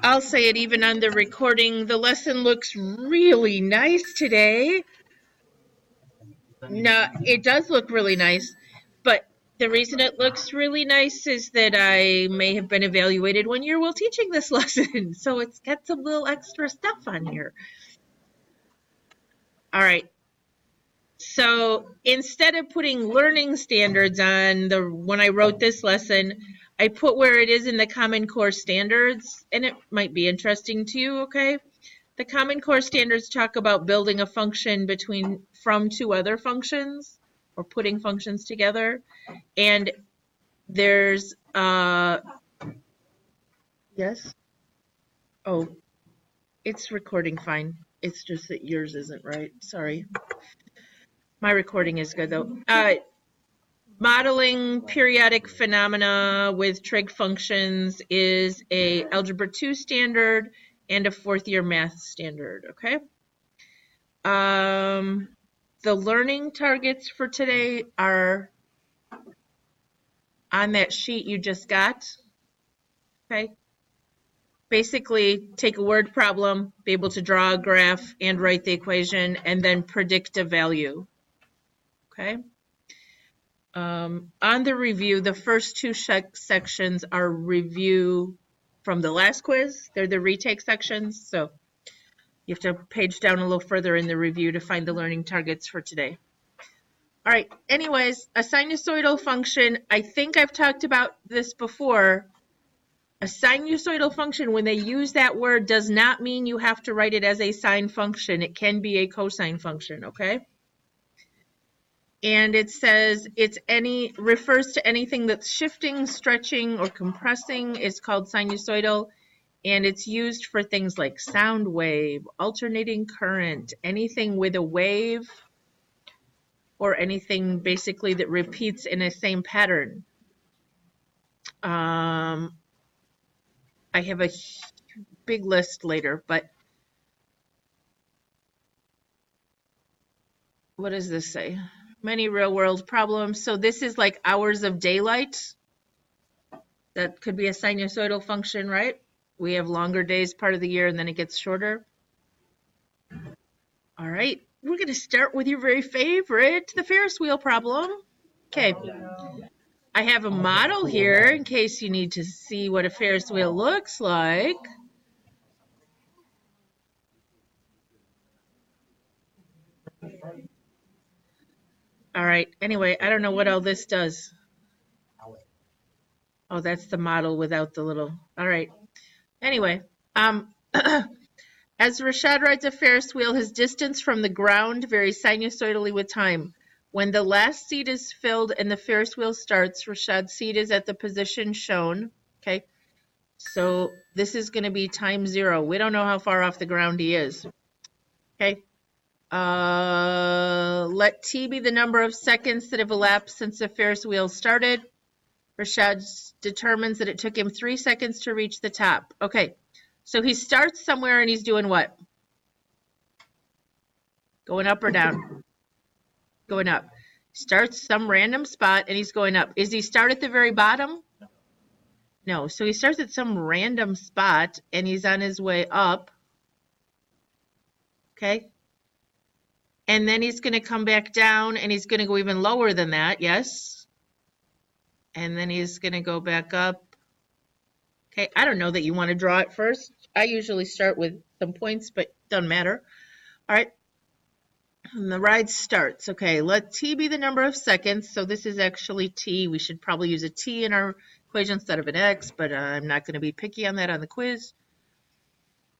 I'll say it even on the recording. The lesson looks really nice today. No, it does look really nice, but the reason it looks really nice is that I may have been evaluated 1 year while teaching this lesson, so it's got some little extra stuff on here. All right. So instead of putting learning standards on when I wrote this lesson, I put where it is in the Common Core standards, and it might be interesting to you, okay? The Common Core standards talk about building a function from two other functions, or putting functions together. And there's, yes? Oh, it's recording fine. It's just that yours isn't right. Sorry. My recording is good though. Modeling periodic phenomena with trig functions is a Algebra 2 standard and a 4th year math standard, okay? The learning targets for today are on that sheet you just got, okay? Basically, take a word problem, be able to draw a graph and write the equation, and then predict a value, okay? On the review, the first two sections are review from the last quiz. They're the retake sections, so you have to page down a little further in the review to find the learning targets for today. All right, anyways, a sinusoidal function, I think I've talked about this before. A sinusoidal function, when they use that word, does not mean you have to write it as a sine function. It can be a cosine function, okay? And it says refers to anything that's shifting, stretching, or compressing is called sinusoidal. And it's used for things like sound wave, alternating current, anything with a wave, or anything basically that repeats in a same pattern. I have a big list later, but what does this say? Many real-world problems. So this is like hours of daylight. That could be a sinusoidal function, right? We have longer days part of the year, and then it gets shorter. All right. We're going to start with your very favorite, the Ferris wheel problem. Okay. I have a model here in case you need to see what a Ferris wheel looks like. All right. Anyway, I don't know what all this does. Oh, that's the model without the little. All right. Anyway, as Rashad rides a Ferris wheel, his distance from the ground varies sinusoidally with time. When the last seat is filled and the Ferris wheel starts, Rashad's seat is at the position shown. Okay. So this is going to be time 0. We don't know how far off the ground he is. Okay. Let t be the number of seconds that have elapsed since the Ferris wheel started. Rashad determines that it took him 3 seconds to reach the top. Okay, so he starts somewhere and he's doing what? Going up or down? Going up. Starts some random spot and he's going up. Is he start at the very bottom? No, so he starts at some random spot and he's on his way up. Okay. And then he's going to come back down and he's going to go even lower than that, yes? And then he's going to go back up. Okay, I don't know that you want to draw it first. I usually start with some points, but doesn't matter. All right. And the ride starts. Okay, let t be the number of seconds. So this is actually t. We should probably use a t in our equation instead of an x, but I'm not going to be picky on that on the quiz.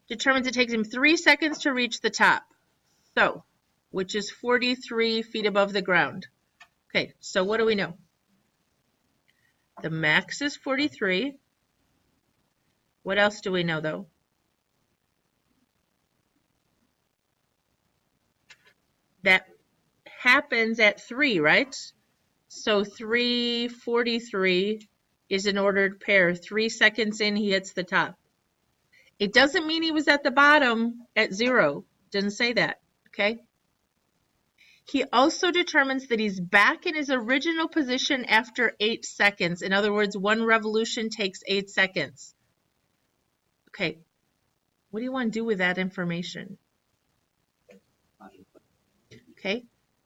Determines it takes him 3 seconds to reach the top. So, which is 43 feet above the ground. Okay, so what do we know? The max is 43. What else do we know, though? That happens at 3, right? So 343 is an ordered pair. 3 seconds in, he hits the top. It doesn't mean he was at the bottom at 0. Didn't say that, okay? He also determines that he's back in his original position after 8 seconds. In other words, 1 revolution takes 8 seconds. Okay, What do you want to do with that information? Okay.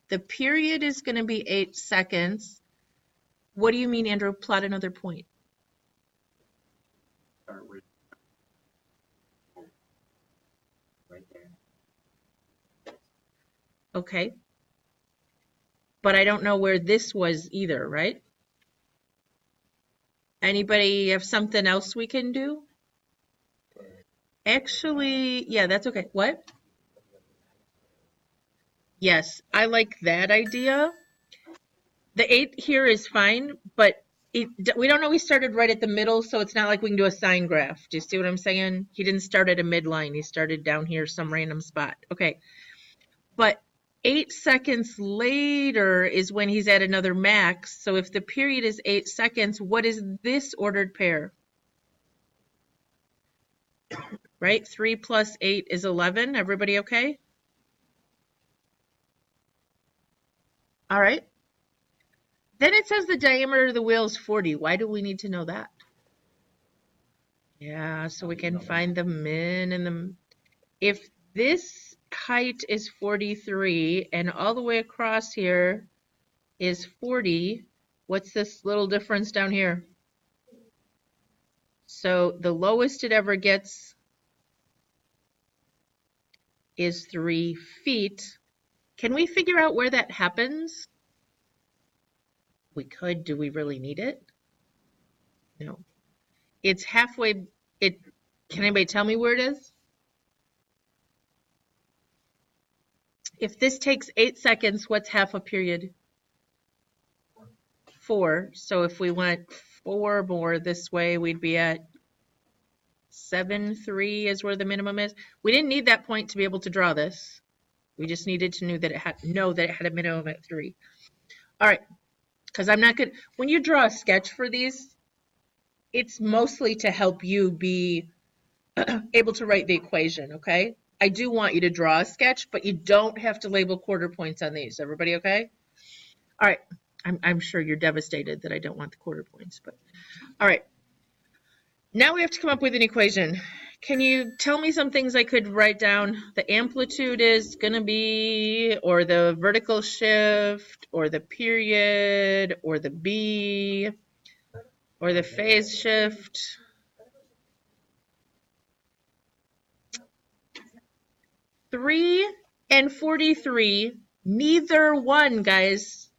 The period is going to be 8 seconds. What do you mean, Andrew? Plot another point. Okay. But I don't know where this was either, right? Anybody have something else we can do? Actually, yeah, that's okay. What? Yes, I like that idea. The 8 here is fine, but we don't know he started right at the middle, so it's not like we can do a sine graph. Do you see what I'm saying? He didn't start at a midline. He started down here, some random spot. Okay. But 8 seconds later is when he's at another max. So if the period is 8 seconds, what is this ordered pair? Right? 3 plus 8 is 11. Everybody okay? All right. Then it says the diameter of the wheel is 40. Why do we need to know that? Yeah, so we can find the min and the... If this height is 43 and all the way across here is 40, what's this little difference down here? So the lowest it ever gets is 3 feet. Can we figure out where that happens? We could. Do we really need it? No. It's halfway. Can anybody tell me where it is? If this takes 8 seconds, what's half a period? 4. So if we went 4 more this way, we'd be at 7.3 is where the minimum is. We didn't need that point to be able to draw this. We just needed to know that it had a minimum at 3. All right, because I'm not good. When you draw a sketch for these, it's mostly to help you be able to write the equation, okay? I do want you to draw a sketch, but you don't have to label quarter points on these. Everybody okay? All right. I'm sure you're devastated that I don't want the quarter points, but all right. Now we have to come up with an equation. Can you tell me some things I could write down? The amplitude is going to be, or the vertical shift, or the period, or the B, or the phase shift. Three and 43, neither one, guys,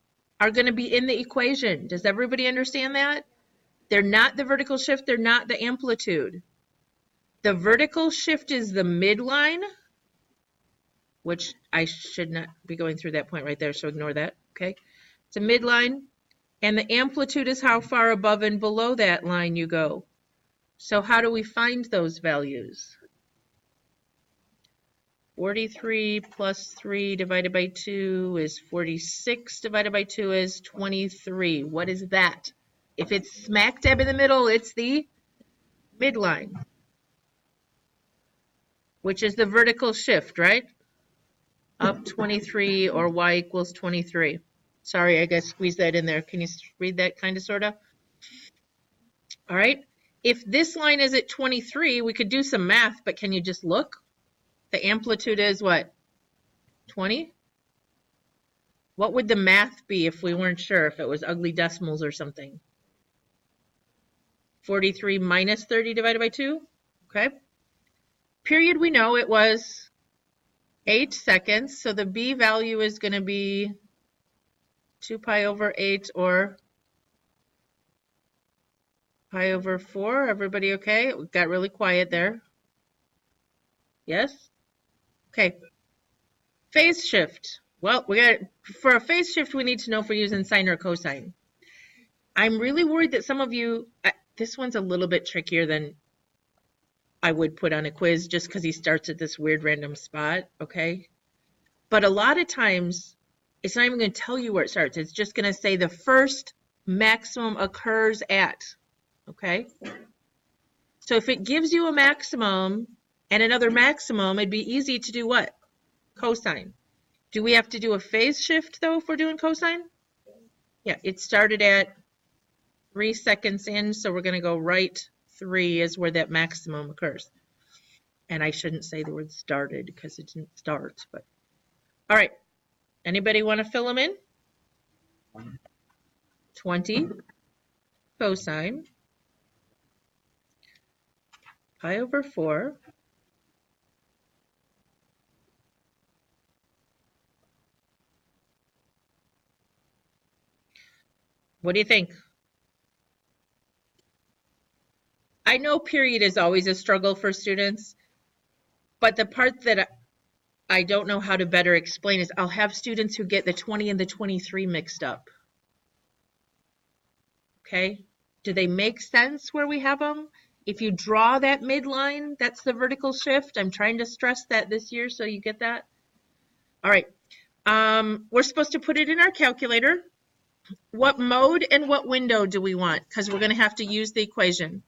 are going to be in the equation. Does everybody understand that? They're not the vertical shift. They're not the amplitude. The vertical shift is the midline, which I should not be going through that point right there, so ignore that, okay? It's a midline, and the amplitude is how far above and below that line you go. So how do we find those values? 43 plus 3 divided by 2 is 46, divided by 2 is 23. What is that? If it's smack dab in the middle, it's the midline, which is the vertical shift, right? Up 23 or y equals 23. Sorry, I guess squeeze that in there. Can you read that kind of, sort of? All right. If this line is at 23, we could do some math, but can you just look? The amplitude is what? 20? What would the math be if we weren't sure, if it was ugly decimals or something? 43 minus 30 divided by 2? Okay. Period, we know it was 8 seconds, so the B value is going to be 2 pi over 8 or pi over 4. Everybody okay? It got really quiet there. Yes? Okay. Phase shift. Well, for a phase shift, we need to know if we're using sine or cosine. I'm really worried that some of you, this one's a little bit trickier than I would put on a quiz just because he starts at this weird random spot, okay? But a lot of times, it's not even going to tell you where it starts. It's just going to say the first maximum occurs at, okay? So if it gives you a maximum and another maximum, it'd be easy to do what? Cosine. Do we have to do a phase shift, though, if we're doing cosine? Yeah, it started at 3 seconds in, so we're going to go right 3 is where that maximum occurs. And I shouldn't say the word started because it didn't start, but all right. Anybody want to fill them in? 20 cosine pi over 4 What do you think? I know period is always a struggle for students, but the part that I don't know how to better explain is I'll have students who get the 20 and the 23 mixed up. Okay? Do they make sense where we have them? If you draw that midline, that's the vertical shift. I'm trying to stress that this year so you get that. All right. We're supposed to put it in our calculator. What mode and what window do we want? Because we're going to have to use the equation.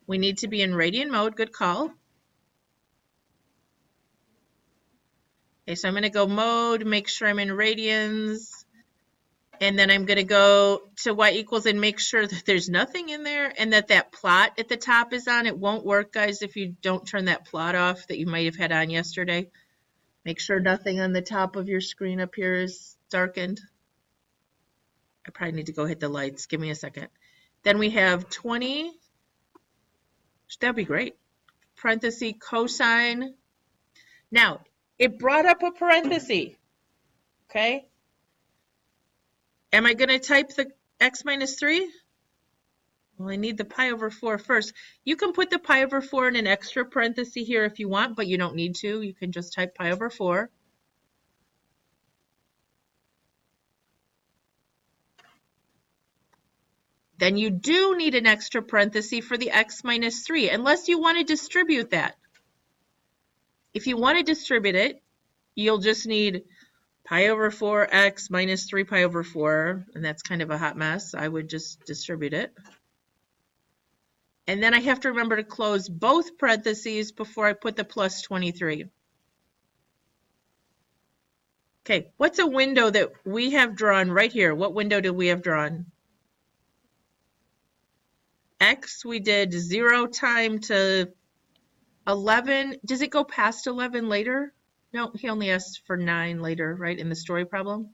We need to be in radian mode. Good call. Okay, so I'm going to go mode, make sure I'm in radians, and then I'm going to go to y equals and make sure that there's nothing in there and that that plot at the top is on. It won't work, guys, if you don't turn that plot off that you might have had on yesterday. Make sure nothing on the top of your screen up here is darkened. I probably need to go hit the lights. Give me a second. Then we have 20. That'd be great. Parenthesis cosine. Now, it brought up a parenthesis. Okay? Am I going to type the x minus 3? Well, I need the pi over 4 first. You can put the pi over 4 in an extra parenthesis here if you want, but you don't need to. You can just type pi over 4. Then you do need an extra parenthesis for the x minus 3, unless you want to distribute that. If you want to distribute it, you'll just need pi over 4x minus 3 pi over 4, and that's kind of a hot mess. I would just distribute it. And then I have to remember to close both parentheses before I put the plus 23. Okay, what's a window that we have drawn right here? What window do we have drawn? X, we did 0 time to 11. Does it go past 11 later? No, he only asked for 9 later, right, in the story problem.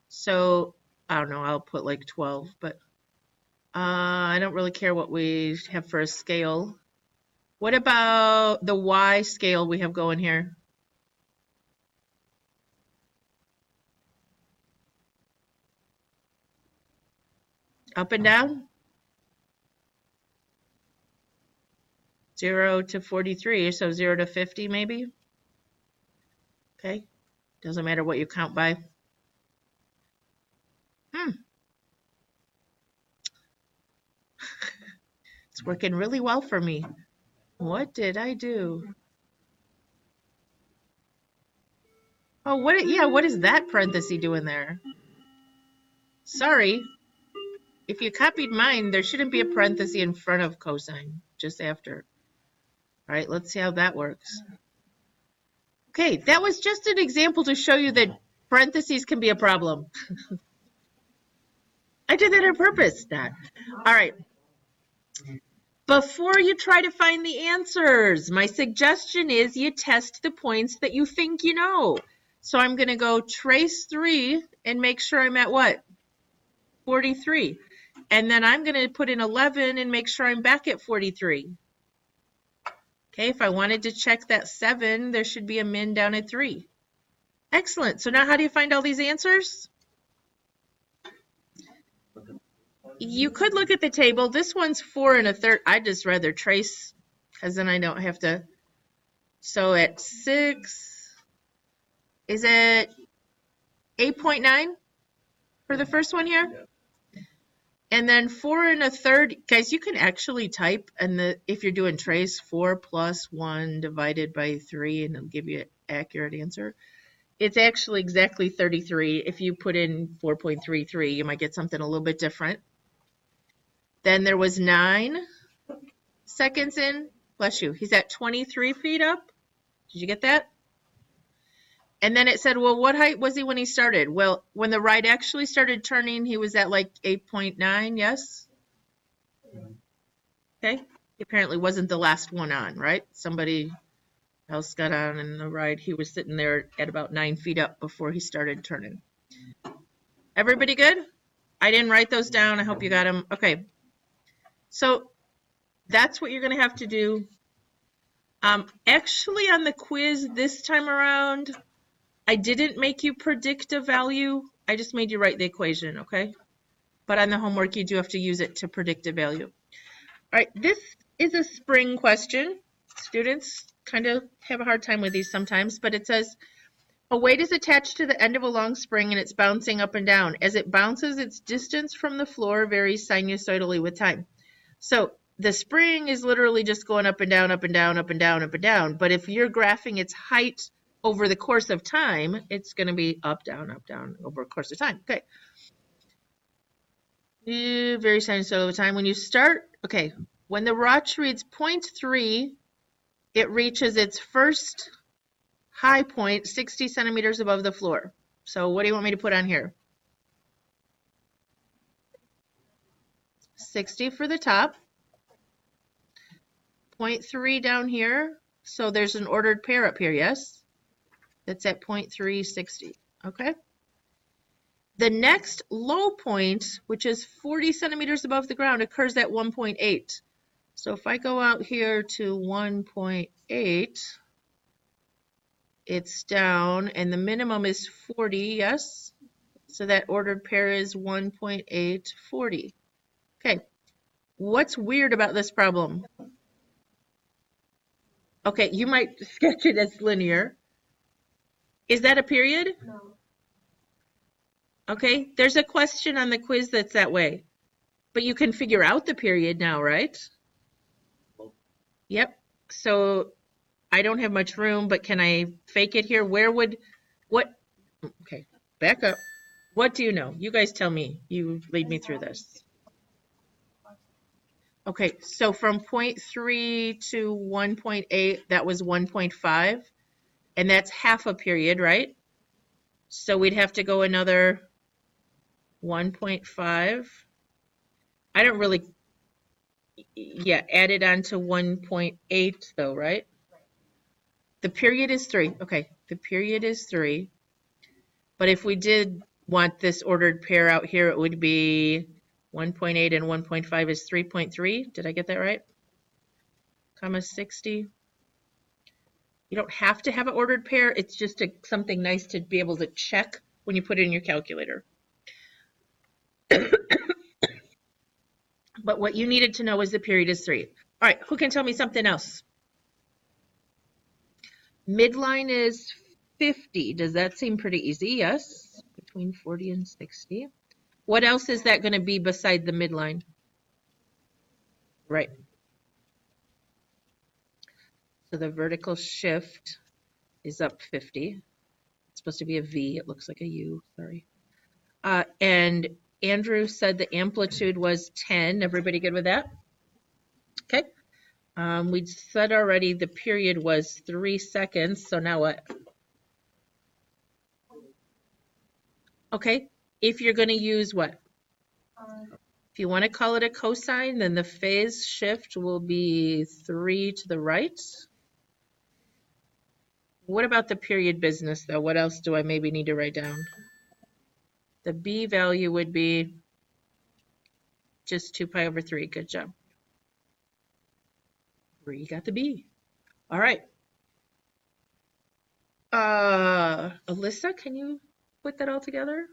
So, I don't know, I'll put like 12, but I don't really care what we have for a scale. What about the Y scale we have going here? Up and down? 0 to 43, so 0 to 50 maybe? Okay, doesn't matter what you count by. It's working really well for me. What did I do? Oh, what is that parenthesis doing there? Sorry. If you copied mine, there shouldn't be a parenthesis in front of cosine, just after. All right, let's see how that works. Okay, that was just an example to show you that parentheses can be a problem. I did that on purpose, Dad. All right. Before you try to find the answers, my suggestion is you test the points that you think you know. So I'm going to go trace 3 and make sure I'm at what? 43. And then I'm going to put in 11 and make sure I'm back at 43. Okay, if I wanted to check that 7, there should be a min down at 3. Excellent. So now how do you find all these answers? You could look at the table. This one's 4 1/3. I'd just rather trace because then I don't have to. So at 6, is it 8.9 for the first one here? And then 4 1/3, guys, you can actually type, and if you're doing trace, 4 plus 1 divided by 3, and it'll give you an accurate answer. It's actually exactly 33. If you put in 4.33, you might get something a little bit different. Then there was 9 seconds in. Bless you. He's at 23 feet up. Did you get that? And then it said, well, what height was he when he started? Well, when the ride actually started turning, he was at like 8.9, yes? Okay. He apparently wasn't the last one on, right? Somebody else got on in the ride. He was sitting there at about 9 feet up before he started turning. Everybody good? I didn't write those down. I hope you got them. Okay. So that's what you're going to have to do. Actually, on the quiz this time around, I didn't make you predict a value. I just made you write the equation, okay? But on the homework, you do have to use it to predict a value. All right, this is a spring question. Students kind of have a hard time with these sometimes, but it says, a weight is attached to the end of a long spring and it's bouncing up and down. As it bounces, its distance from the floor varies sinusoidally with time. So the spring is literally just going up and down, up and down, up and down, up and down. But if you're graphing its height over the course of time, it's going to be up, down, over a course of time. Okay. Very sinusoidal with time. When you start, okay, when the watch reads 0.3, it reaches its first high point 60 centimeters above the floor. So what do you want me to put on here? 60 for the top. 0.3 down here. So there's an ordered pair up here, yes? That's at 0.360, okay? The next low point, which is 40 centimeters above the ground, occurs at 1.8. So if I go out here to 1.8, it's down, and the minimum is 40, yes? So that ordered pair is 1.840. Okay, what's weird about this problem? Okay, you might sketch it as linear. Is that a period? No. Okay, there's a question on the quiz that's that way. But you can figure out the period now, right? Yep. So I don't have much room, but can I fake it here? Okay, back up. What do you know? You guys tell me. You lead me through this. Okay, so from 0.3 to 1.8, that was 1.5. And that's half a period, right? So we'd have to go another 1.5. I don't really, add it on to 1.8 though, right? The period is 3. Okay, the period is 3. But if we did want this ordered pair out here, it would be 1.8 and 1.5 is 3.3. Did I get that right? Comma 60. You don't have to have an ordered pair. It's just something nice to be able to check when you put it in your calculator. But what you needed to know is the period is 3. All right, who can tell me something else? Midline is 50. Does that seem pretty easy? Yes, between 40 and 60. What else is that going to be beside the midline? Right. So the vertical shift is up 50. It's supposed to be a V. It looks like a U. Sorry. And Andrew said the amplitude was 10. Everybody good with that? Okay. We said already the period was 3 seconds. So now what? Okay. If you're going to use what? If you want to call it a cosine, then the phase shift will be 3 to the right. What about the period business, though? What else do I maybe need to write down? The B value would be just 2 pi over 3. Good job. You got the B. All right. Alyssa, can you put that all together?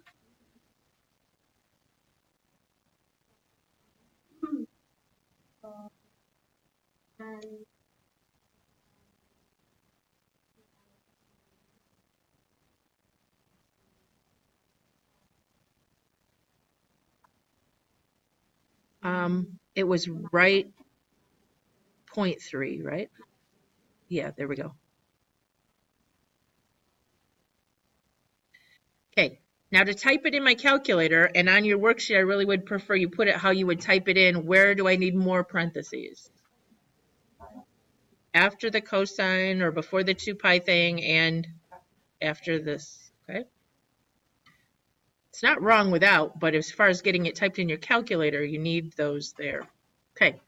It was right 0.3, right? Yeah, there we go. Okay, now to type it in my calculator and on your worksheet, I really would prefer you put it how you would type it in. Where do I need more parentheses? After the cosine or before the 2 pi thing and after this, okay? It's not wrong without, but as far as getting it typed in your calculator, you need those there. Okay.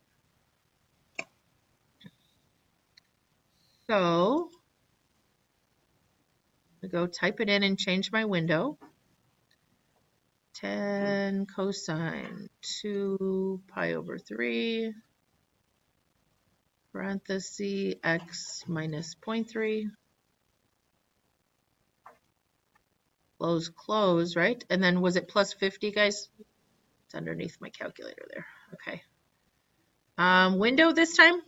So I go type it in and change my window. 10 cosine 2 pi over 3 parenthesis x minus 0.3 close, close, right? And then was it plus 50, guys? It's underneath my calculator there. Okay. Window this time?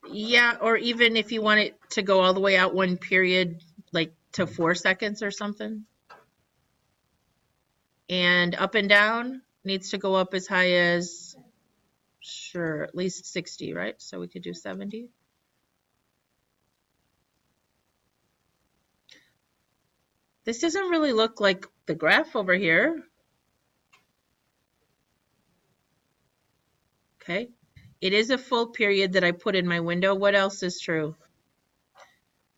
Yeah, or even if you want it to go all the way out one period, like to 4 seconds or something. And up and down needs to go up as high as, sure, at least 60, right? So we could do 70. This doesn't really look like the graph over here. Okay. It is a full period that I put in my window. What else is true?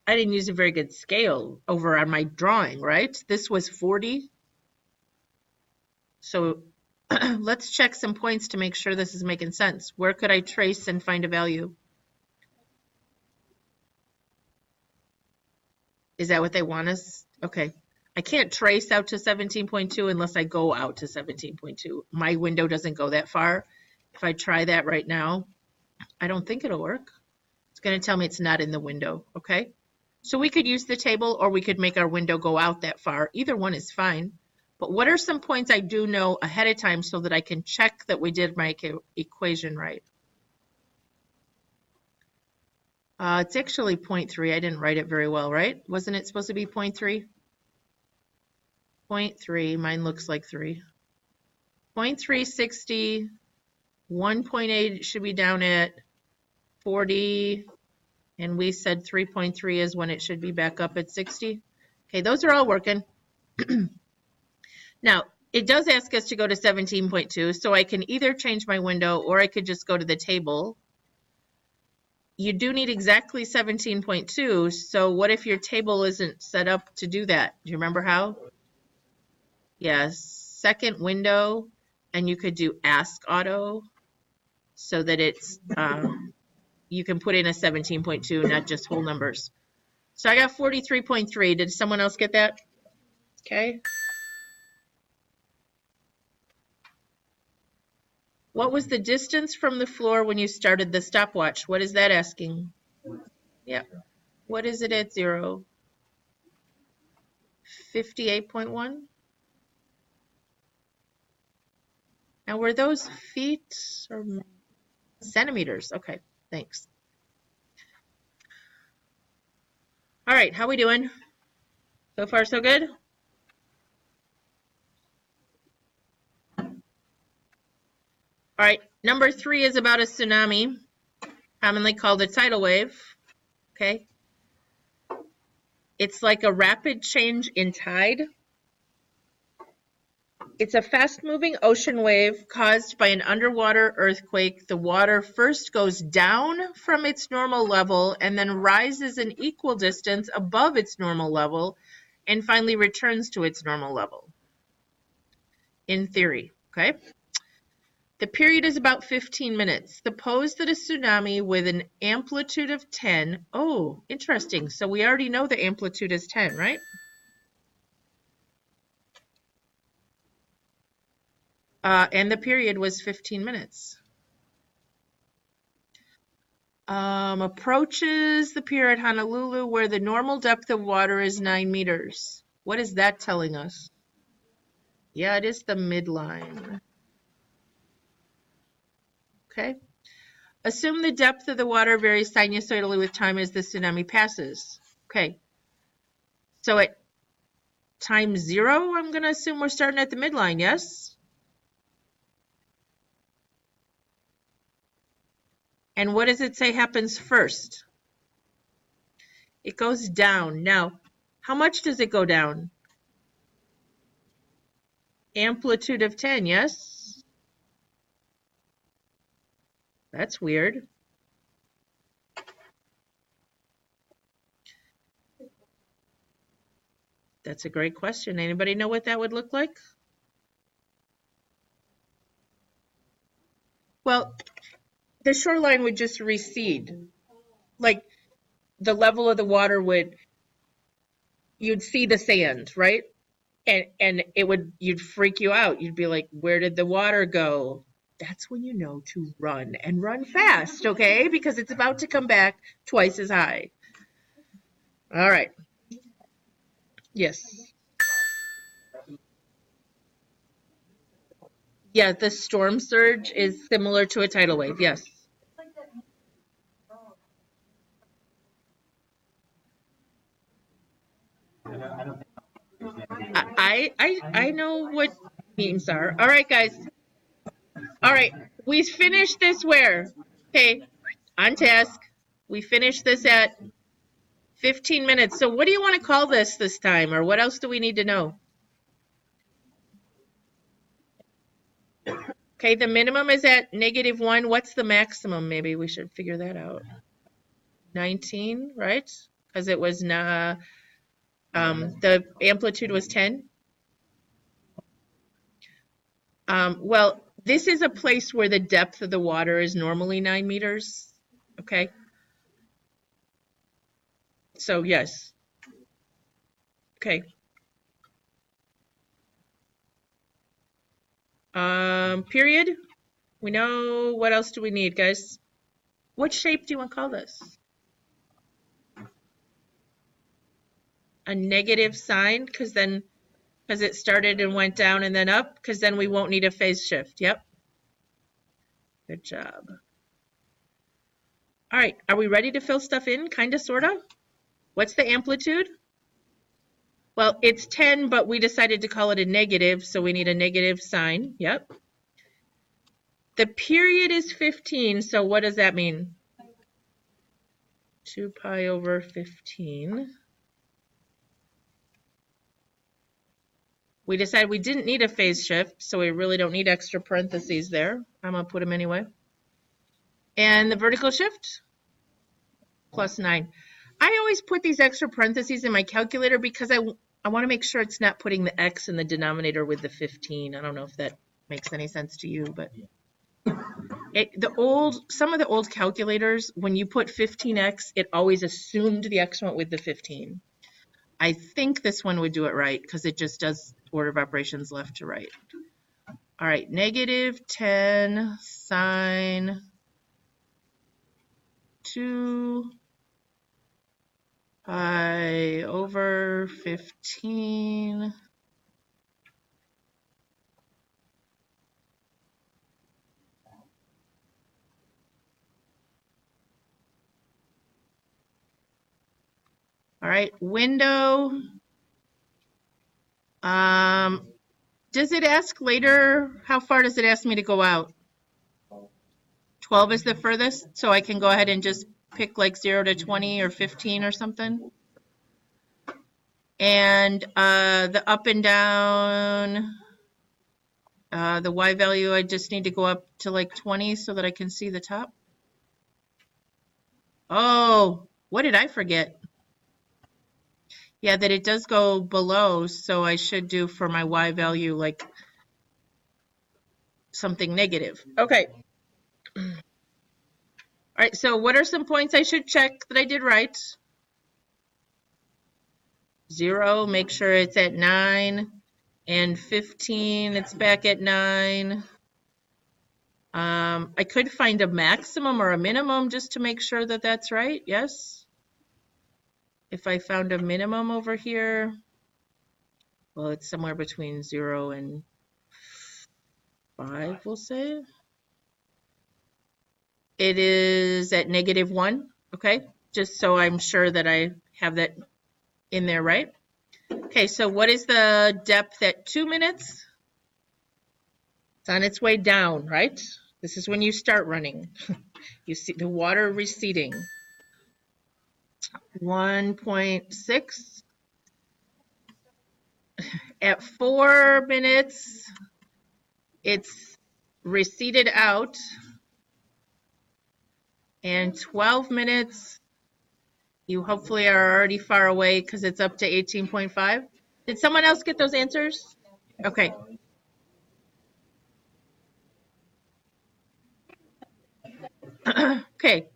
I didn't use a very good scale over on my drawing, right? This was 40. So let's check some points to make sure this is making sense. Where could I trace and find a value? Is that what they want us? Okay. I can't trace out to 17.2 unless I go out to 17.2. My window doesn't go that far. If I try that right now, I don't think it'll work. It's going to tell me it's not in the window, okay? So we could use the table or we could make our window go out that far. Either one is fine. But what are some points I do know ahead of time so that I can check that we did my equation right? It's actually 0.3. I didn't write it very well, right? Wasn't it supposed to be 0.3? 0.3. Mine looks like 3. 0.360. 1.8 should be down at 40. And we said 3.3 is when it should be back up at 60. Okay, those are all working. Now, it does ask us to go to 17.2, so I can either change my window or I could just go to the table. You do need exactly 17.2, so what if your table isn't set up to do that? Do you remember how? Yes, second window, and you could do ask auto so that it's, you can put in a 17.2, not just whole numbers. So I got 43.3. Did someone else get that? Okay. What was the distance from the floor when you started the stopwatch? What is that asking? Yeah. What is it at 0? 58.1? Now, were those feet or centimeters? Okay, thanks. All right, how we doing? So far, so good? All right, number 3 is about a tsunami, commonly called a tidal wave. Okay. It's like a rapid change in tide. It's a fast-moving ocean wave caused by an underwater earthquake. The water first goes down from its normal level and then rises an equal distance above its normal level and finally returns to its normal level. In theory, okay? The period is about 15 minutes. Suppose that a tsunami with an amplitude of 10, oh, interesting. So we already know the amplitude is 10, right? And the period was 15 minutes. Approaches the pier at Honolulu where the normal depth of water is 9 meters. What is that telling us? Yeah, it is the midline. Okay. Assume the depth of the water varies sinusoidally with time as the tsunami passes. Okay. So at time 0, I'm going to assume we're starting at the midline, yes? And what does it say happens first? It goes down. Now, how much does it go down? Amplitude of 10, yes? That's weird. That's a great question. Anybody know what that would look like? Well, the shoreline would just recede. Like the level of the water would, you'd see the sand, right? And you'd freak you out. You'd be like, where did the water go? That's when you know to run and run fast, okay? Because it's about to come back twice as high. All right. Yes. Yeah, the storm surge is similar to a tidal wave, yes. I know what memes are. All right, guys. All right, we finished this where? Okay, on task. We finished this at 15 minutes. So what do you want to call this time? Or what else do we need to know? Okay, the minimum is at -1. What's the maximum? Maybe we should figure that out. 19, right? Because it was the amplitude was 10. Well, this is a place where the depth of the water is normally 9 meters. Okay. So yes. Okay. Period. We know. What else do we need, guys? What shape do you want to call this? A negative sign, because it started and went down and then up, because then we won't need a phase shift. Yep. Good job. All right, are we ready to fill stuff in? Kinda, sorta? What's the amplitude? Well, it's 10, but we decided to call it a negative, so we need a negative sign. Yep. The period is 15, so what does that mean? 2 pi over 15. We decided we didn't need a phase shift, so we really don't need extra parentheses there. I'm going to put them anyway. And the vertical shift? +9. I always put these extra parentheses in my calculator because I want to make sure it's not putting the x in the denominator with the 15. I don't know if that makes any sense to you, but some of the old calculators, when you put 15x, it always assumed the x went with the 15. I think this one would do it right because it just does order of operations left to right. All right, -10 sine 2 pi over 15. All right, window. Does it ask later, how far does it ask me to go out? 12 is the furthest, so I can go ahead and just pick like 0 to 20 or 15 or something. And the up and down, the y value, I just need to go up to like 20 so that I can see the top. Oh, what did I forget? Yeah, that it does go below, so I should do for my y value like something negative. Okay. All right, so what are some points I should check that I did right? 0, make sure it's at 9, and 15, it's back at 9. I could find a maximum or a minimum just to make sure that that's right, yes? If I found a minimum over here, well, it's somewhere between 0 and 5, we'll say. It is at -1, okay? Just so I'm sure that I have that in there, right? Okay, so what is the depth at 2 minutes? It's on its way down, right? This is when you start running. You see the water receding. 1.6. At 4 minutes, it's receded out. And 12 minutes, you hopefully are already far away because it's up to 18.5. Did someone else get those answers? Okay. Okay.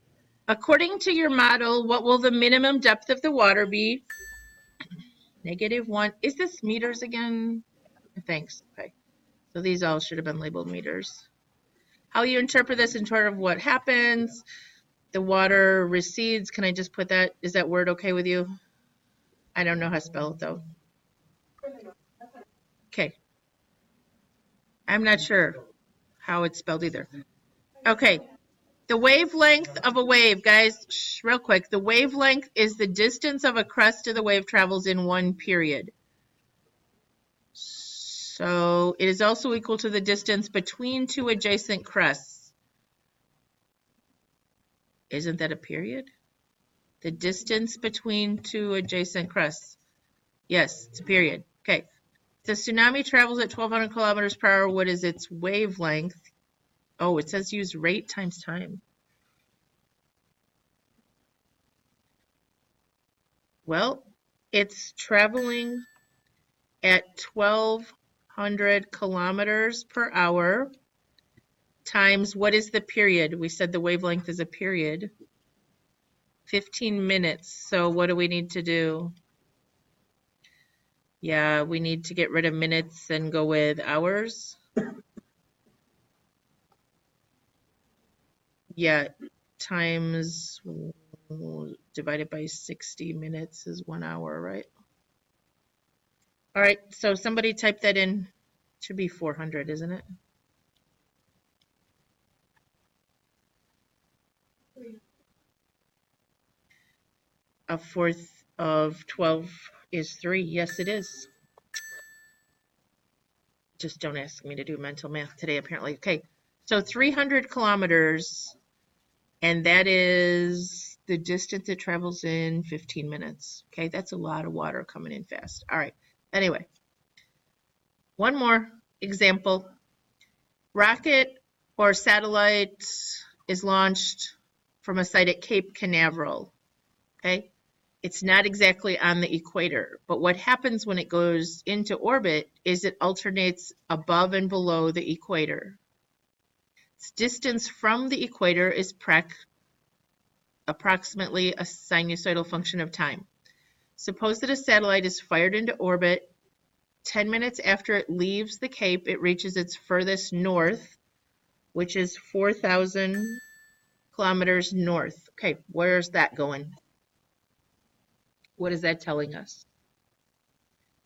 According to your model, what will the minimum depth of the water be? -1. Is this meters again? Thanks. Okay. So these all should have been labeled meters. How you interpret this in terms of what happens? The water recedes. Can I just put that? Is that word okay with you? I don't know how to spell it though. Okay. I'm not sure how it's spelled either. Okay. The wavelength of a wave, guys, real quick. The wavelength is the distance of a crest of the wave travels in one period. So it is also equal to the distance between two adjacent crests. Isn't that a period? The distance between two adjacent crests. Yes, it's a period. Okay. The tsunami travels at 1,200 kilometers per hour. What is its wavelength? Oh, it says use rate times time. Well, it's traveling at 1,200 kilometers per hour times, what is the period? We said the wavelength is a period. 15 minutes. So what do we need to do? Yeah, we need to get rid of minutes and go with hours. Yeah, times divided by 60 minutes is 1 hour, right? All right, so somebody type that in. Should be 400, isn't it? A fourth of 12 is 3. Yes, it is. Just don't ask me to do mental math today, apparently. Okay, so 300 kilometers, and that is the distance it travels in 15 minutes. Okay, that's a lot of water coming in fast. All right, anyway. One more example. Rocket or satellite is launched from a site at Cape Canaveral. Okay, it's not exactly on the equator, but what happens when it goes into orbit is it alternates above and below the equator. Its distance from the equator is approximately a sinusoidal function of time. Suppose that a satellite is fired into orbit. 10 minutes after it leaves the Cape, it reaches its furthest north, which is 4,000 kilometers north. Okay, where's that going? What is that telling us?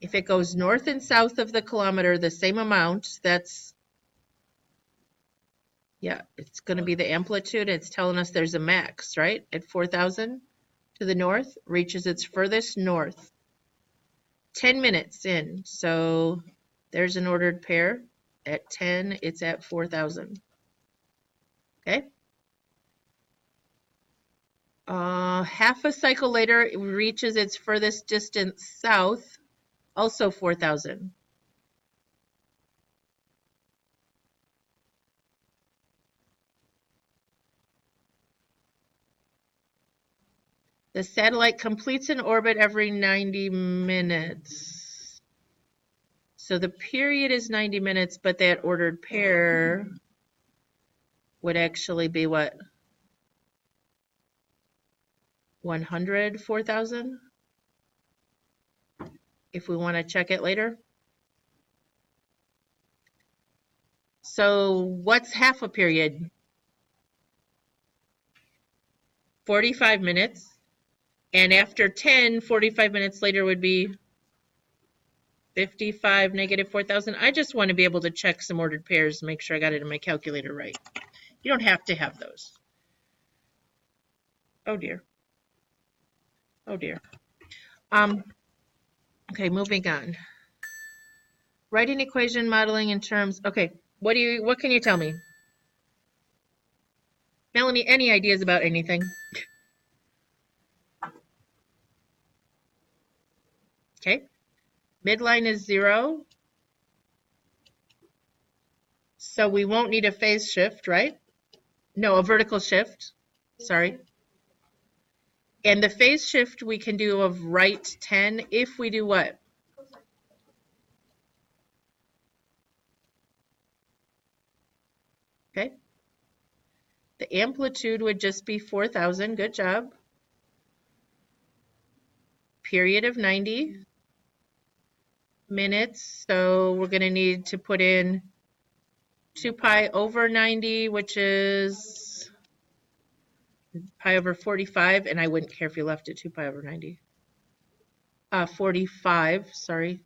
If it goes north and south of the kilometer the same amount, that's, yeah, it's going to be the amplitude. It's telling us there's a max, right? At 4,000 to the north, reaches its furthest north. 10 minutes in, so there's an ordered pair. At 10, it's at 4,000. Okay? Half a cycle later, it reaches its furthest distance south, also 4,000. The satellite completes an orbit every 90 minutes. So the period is 90 minutes, but that ordered pair would actually be what? 100, 4,000? If we want to check it later. So what's half a period? 45 minutes. And after 10, 45 minutes later would be 55 negative 4,000. I just want to be able to check some ordered pairs and make sure I got it in my calculator right. You don't have to have those. Oh dear. Oh dear. Okay, moving on. Write an equation modeling in terms. Okay, what can you tell me? Melanie, any ideas about anything? Okay. Midline is 0. So we won't need a phase shift, right? No, a vertical shift. Sorry. And the phase shift we can do of right 10 if we do what? Okay. The amplitude would just be 4,000. Good job. Period of 90 minutes. So we're going to need to put in 2 pi over 90, which is pi over 45. And I wouldn't care if you left it 2 pi over 90. 45, sorry.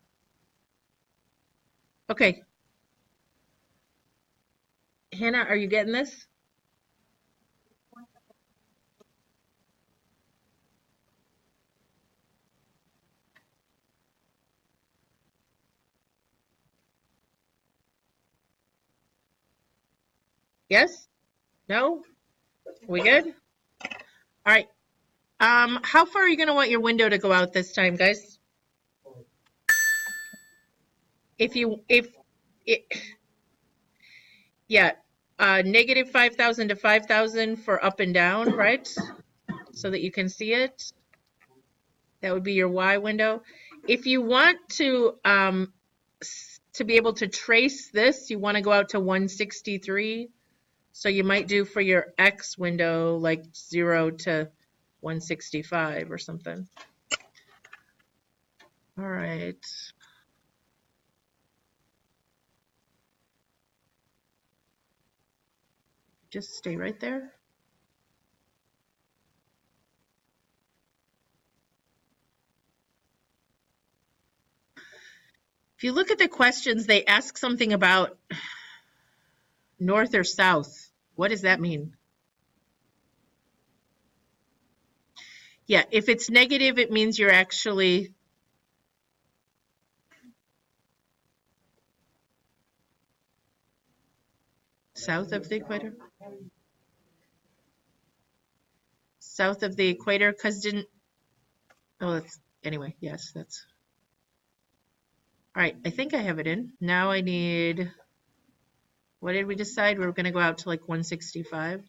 Okay. Hannah, are you getting this? Yes? No? We good? All right. How far are you going to want your window to go out this time, guys? Yeah, negative 5,000 to 5,000 for up and down, right? So that you can see it. That would be your Y window. If you want to be able to trace this, you want to go out to 163. So you might do for your X window like 0 to 165 or something. All right. Just stay right there. If you look at the questions, they ask something about north or south. What does that mean? Yeah, if it's negative, it means you're actually south of the equator. South of the equator, because didn't, oh, that's, anyway, yes, that's, all right, I think I have it in. Now I need, what did we decide? We were going to go out to like 165.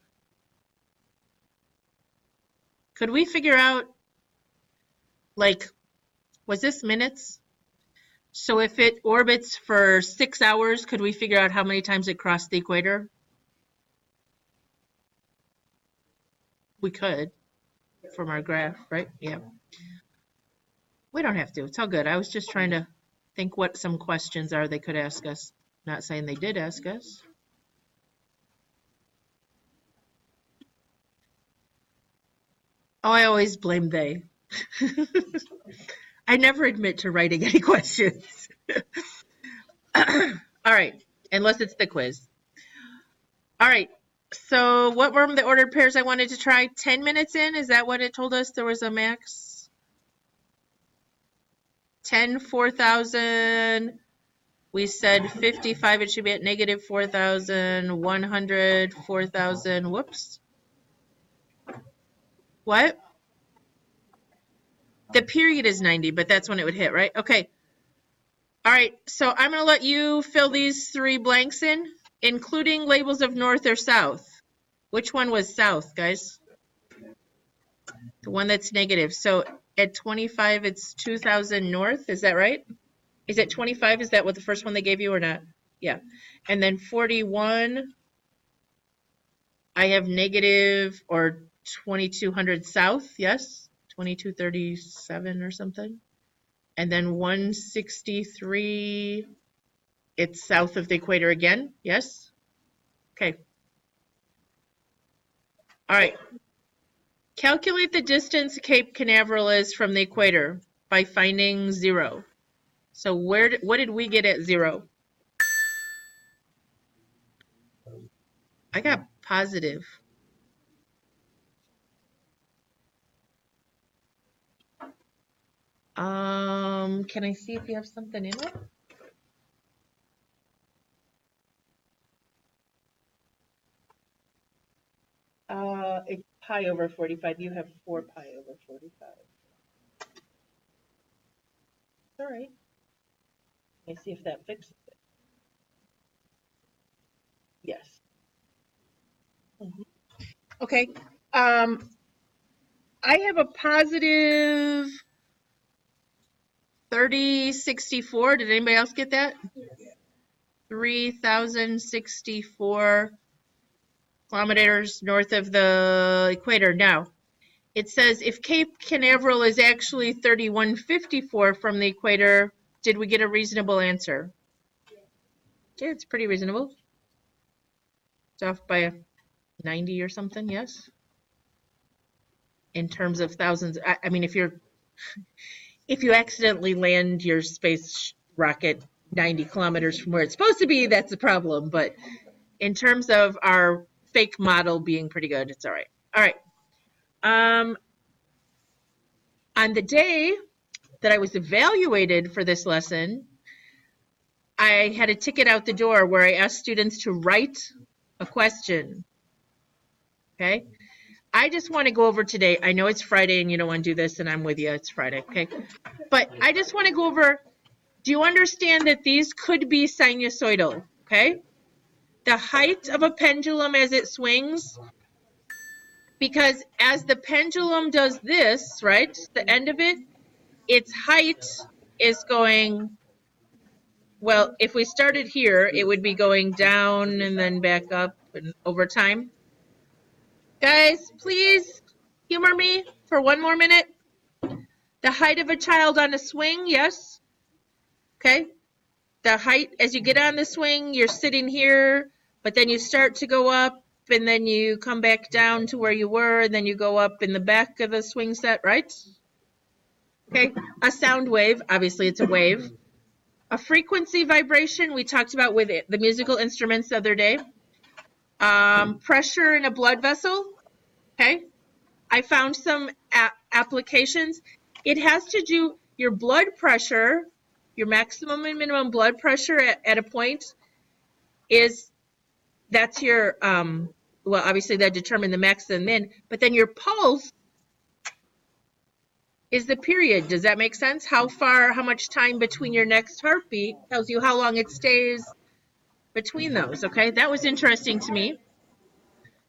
Could we figure out, like, was this minutes? So if it orbits for 6 hours, could we figure out how many times it crossed the equator? We could, from our graph, right? Yeah. We don't have to. It's all good. I was just trying to think what some questions are they could ask us. Not saying they did ask us. Oh, I always blame they. I never admit to writing any questions. All right, unless it's the quiz. All right, so what were the ordered pairs I wanted to try? 10 minutes in, is that what it told us there was a max? 10, 4,000. We said 55, it should be at negative 4,000, 100, 4,000, whoops. What? The period is 90, but that's when it would hit, right? Okay. All right, so I'm going to let you fill these 3 blanks in, including labels of north or south. Which one was south, guys? The one that's negative. So at 25, it's 2,000 north. Is that right? Is it 25? Is that what the first one they gave you or not? Yeah. And then 41, I have negative or 2,200 south. Yes. 2237 or something. And then 163, it's south of the equator again. Yes. Okay. All right. Calculate the distance Cape Canaveral is from the equator by finding 0. So what did we get at 0? I got positive. Can I see if you have something in it? It's pi over 45. You have 4 pi over 45. All right. Let me see if that fixes it. Yes. Okay. I have a positive 3064. Did anybody else get that? 3,064 kilometers north of the equator. Now, it says if Cape Canaveral is actually 3154 from the equator, did we get a reasonable answer? Yeah, it's pretty reasonable. It's off by 90 or something, yes? In terms of thousands, I mean, if you accidentally land your space rocket 90 kilometers from where it's supposed to be, that's a problem. But in terms of our fake model being pretty good, it's all right. All right. On the day that I was evaluated for this lesson, I had a ticket out the door where I asked students to write a question. Okay. I just want to go over today. I know it's Friday and you don't want to do this, and I'm with you. It's Friday. Okay. But I just want to go over, do you understand that these could be sinusoidal? Okay. The height of a pendulum as it swings, because as the pendulum does this, right, the end of it, its height is going, well, if we started here, it would be going down and then back up and over time. Guys, please humor me for one more minute. The height of a child on a swing, yes? Okay. The height, as you get on the swing, you're sitting here, but then you start to go up, and then you come back down to where you were, and then you go up in the back of the swing set, right? Okay. A sound wave, obviously it's a wave. A frequency vibration, we talked about with the musical instruments the other day. Pressure in a blood vessel, okay? I found some applications. It has to do your blood pressure, your maximum and minimum blood pressure at a point is, that's your, well, obviously that determines the max and min, but then your pulse is the period. Does that make sense? How much time between your next heartbeat tells you how long it stays between those, okay? That was interesting to me.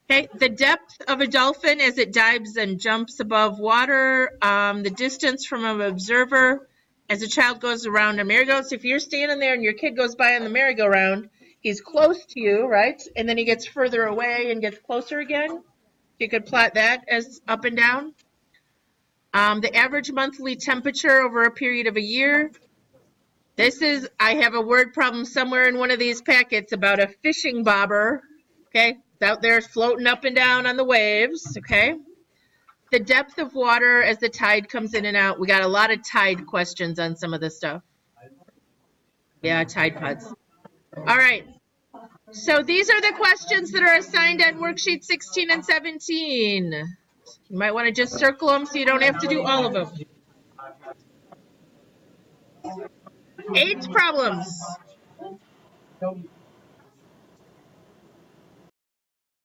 Okay, the depth of a dolphin as it dives and jumps above water, the distance from an observer as a child goes around a merry-go-round. So if you're standing there and your kid goes by on the merry-go-round, he's close to you, right? And then he gets further away and gets closer again. You could plot that as up and down. The average monthly temperature over a period of a year. This is, I have a word problem somewhere in one of these packets about a fishing bobber, okay? It's out there floating up and down on the waves, okay? The depth of water as the tide comes in and out. We got a lot of tide questions on some of this stuff. Yeah, tide pods. All right. So these are the questions that are assigned on worksheet 16 and 17. You might want to just circle them so you don't have to do all of them. 8 problems.